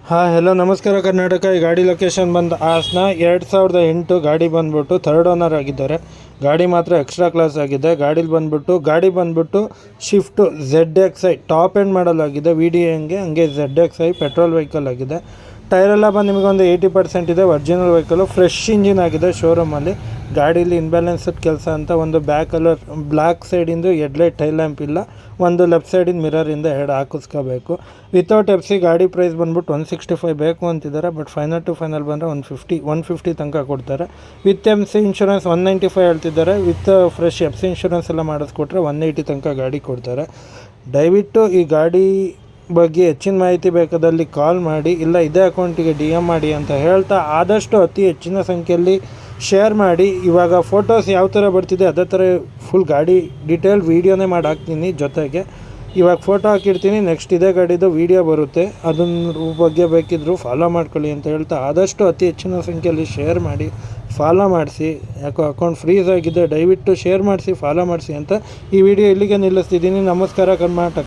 Hello ನಮಸ್ಕಾರ ಕರ್ನಾಟಕ. ಈ ಗಾಡಿ ಲೊಕೇಶನ್ ಬಂದು ಹಾಸನ. 2008 ಗಾಡಿ ಬಂದ್ಬಿಟ್ಟು ಥರ್ಡ್ ಓನರ್ ಆಗಿದ್ದಾರೆ. ಗಾಡಿ ಮಾತ್ರ ಎಕ್ಸ್ಟ್ರಾ ಕ್ಲಾಸ್ ಆಗಿದೆ. ಗಾಡಿ ಬಂದ್ಬಿಟ್ಟು shift ZXi top end model ಆಗಿದೆ. ಹಂಗೆ ZXi ಪೆಟ್ರೋಲ್ ವೆಹಿಕಲ್ ಆಗಿದೆ. ಟೈರೆಲ್ಲ ಬಂದು ನಿಮಗೊಂದು 80% ಇದೆ. ಒರಿಜಿನಲ್ ವೆಹಿಕಲು, ಫ್ರೆಶ್ ಇಂಜಿನ್ ಆಗಿದೆ ಶೋರೂಮಲ್ಲಿ. ಗಾಡೀಲಿ ಇನ್ಬ್ಯಾಲೆನ್ಸ್ಡ್ ಕೆಲಸ ಅಂತ ಒಂದು ಬ್ಲ್ಯಾಕ್ ಸೈಡಿಂದು ಹೆಡ್ಲೈಟ್ ಟೈಲ್ ಲ್ಯಾಂಪ್ ಇಲ್ಲ, ಒಂದು ಲೆಫ್ಟ್ ಸೈಡಿಂದ ಮಿರರಿಂದ ಹೆಡ್ ಹಾಕಿಸ್ಕೋಬೇಕು. ವಿತೌಟ್ FC ಗಾಡಿ ಪ್ರೈಸ್ ಬಂದ್ಬಿಟ್ಟು 165 ಬೇಕು ಅಂತಿದ್ದಾರೆ. ಬಟ್ ಫೈನಲ್ ಟು ಫೈನಲ್ ಬಂದರೆ 150 ತನಕ ಕೊಡ್ತಾರೆ. ವಿತ್ MC ಇನ್ಶೂರೆನ್ಸ್ 195 ಹೇಳ್ತಿದ್ದಾರೆ. ವಿತ್ ಫ್ರೆಶ್ FC ಇನ್ಶೂರೆನ್ಸ್ ಎಲ್ಲ ಮಾಡಿಸ್ಕೊಟ್ರೆ 180 ತನಕ ಗಾಡಿ ಕೊಡ್ತಾರೆ. ದಯವಿಟ್ಟು ಈ ಗಾಡಿ ಬಗ್ಗೆ ಹೆಚ್ಚಿನ ಮಾಹಿತಿ ಬೇಕಾದಲ್ಲಿ ಕಾಲ್ ಮಾಡಿ, ಇಲ್ಲ ಇದೇ ಅಕೌಂಟಿಗೆ DM ಮಾಡಿ ಅಂತ ಹೇಳ್ತಾ, ಆದಷ್ಟು ಅತಿ ಹೆಚ್ಚಿನ ಸಂಖ್ಯೆಯಲ್ಲಿ ಶೇರ್ ಮಾಡಿ. ಇವಾಗ ಫೋಟೋಸ್ ಯಾವ ಥರ ಬರ್ತಿದೆ ಅದೇ ಥರ ಫುಲ್ ಗಾಡಿ ಡೀಟೇಲ್ ವೀಡಿಯೋನೇ ಮಾಡಿ ಹಾಕ್ತೀನಿ. ಜೊತೆಗೆ ಇವಾಗ ಫೋಟೋ ಹಾಕಿರ್ತೀನಿ, ನೆಕ್ಸ್ಟ್ ಇದೇ ಗಾಡಿದು ವೀಡಿಯೋ ಬರುತ್ತೆ, ಅದನ್ನ ಬಗ್ಗೆ ಬೇಕಿದ್ದರೂ ಫಾಲೋ ಮಾಡ್ಕೊಳ್ಳಿ ಅಂತ ಹೇಳ್ತಾ, ಆದಷ್ಟು ಅತಿ ಹೆಚ್ಚಿನ ಸಂಖ್ಯೆಯಲ್ಲಿ ಶೇರ್ ಮಾಡಿ, ಫಾಲೋ ಮಾಡಿಸಿ. ಯಾಕೋ ಅಕೌಂಟ್ ಫ್ರೀಸ್ ಆಗಿದೆ, ದಯವಿಟ್ಟು ಶೇರ್ ಮಾಡಿಸಿ, ಫಾಲೋ ಮಾಡಿಸಿ ಅಂತ ಈ ವಿಡಿಯೋ ಇಲ್ಲಿಗೆ ನಿಲ್ಲಿಸ್ತಿದ್ದೀನಿ. ನಮಸ್ಕಾರ ಕರ್ನಾಟಕ.